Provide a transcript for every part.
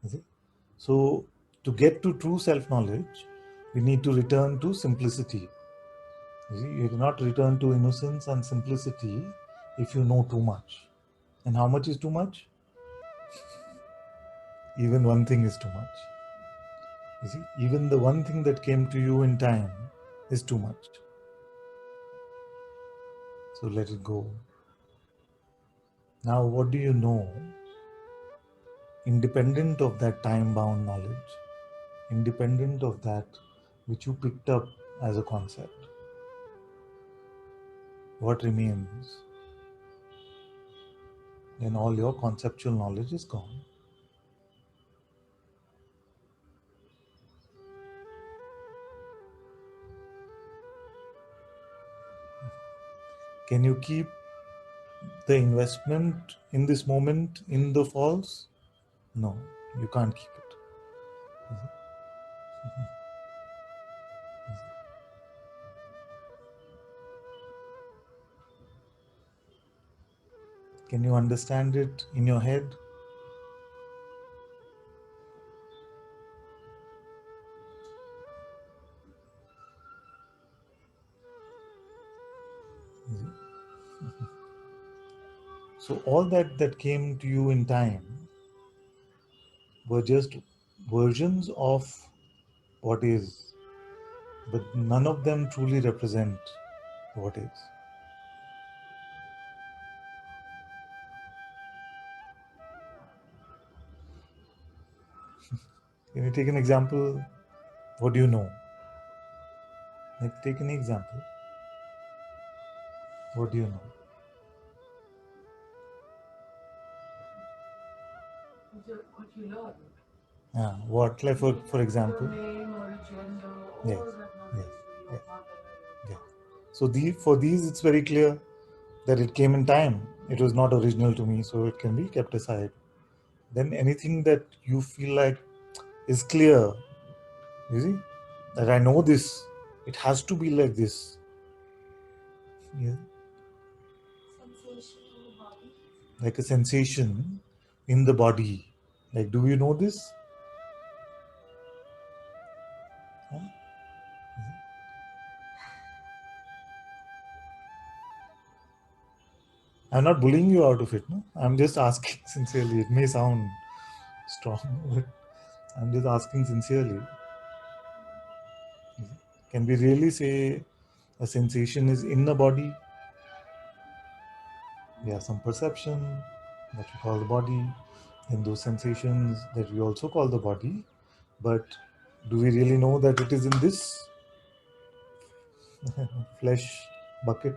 Is it? So to get to true self-knowledge, we need to return to simplicity. You see, you cannot return to innocence and simplicity if you know too much. And how much is too much? Even one thing is too much. You see, even the one thing that came to you in time is too much. So let it go. Now, what do you know? Independent of that time-bound knowledge, independent of that which you picked up as a concept, what remains? Then all your conceptual knowledge is gone. Can you keep the investment in this moment in the false? No, you can't keep it. Can you understand it in your head? So all that came to you in time were just versions of what is, but none of them truly represent what is. Can you take an example? What do you know? Like, take an example. What do you know? What you learn. Yeah, what? Like, for example. Your name or gender, all Yes, that yes, knowledge, your yes, mother, yes. So for these, it's very clear that it came in time. It was not original to me, so it can be kept aside. Then anything that you feel like is clear, you see, that I know this, it has to be like this. Yeah. sensation in the body. Like a sensation in the body. Like, do you know this? Huh? I'm not bullying you out of it, no? I'm just asking sincerely. It may sound strong, but I'm just asking sincerely. Can we really say a sensation is in the body? We have some perception that we call the body, and those sensations that we also call the body. But do we really know that it is in this flesh bucket?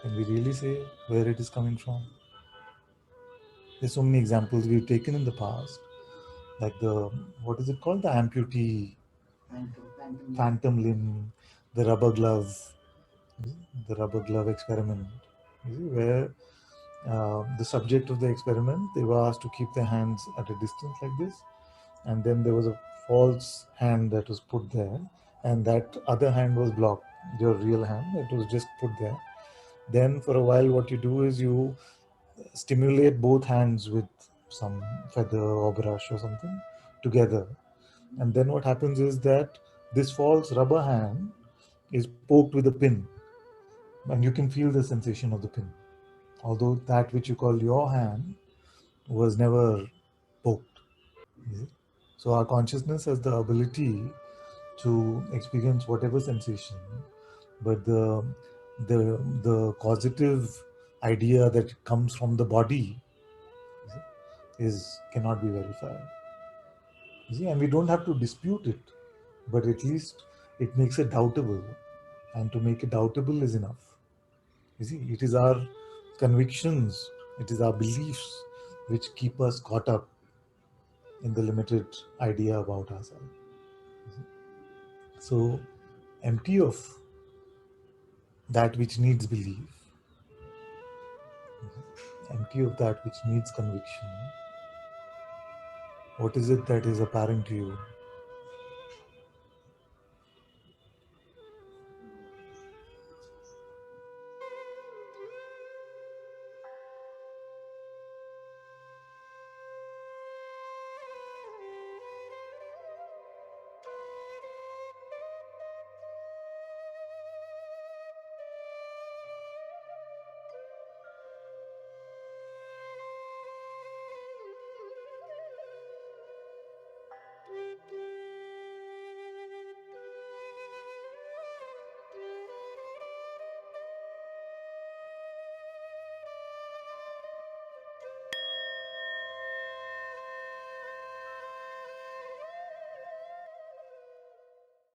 Can we really say where it is coming from? There's so many examples we've taken in the past, like the, what is it called? The amputee, phantom limb, the rubber glove, experiment, where the subject of the experiment, they were asked to keep their hands at a distance like this, and then there was a false hand that was put there, and that other hand was blocked, your real hand, it was just put there. Then for a while what you do is you stimulate both hands with some feather or brush or something together, and then what happens is that this false rubber hand is poked with a pin, and you can feel the sensation of the pin, although that which you call your hand was never poked. So our consciousness has the ability to experience whatever sensation, but the causative idea that comes from the body is cannot be verified. You see, and we don't have to dispute it, but at least it makes it doubtable, and to make it doubtable is enough. You see, it is our convictions, it is our beliefs which keep us caught up in the limited idea about ourselves. So, empty of that which needs belief, empty of that which needs conviction, what is it that is apparent to you?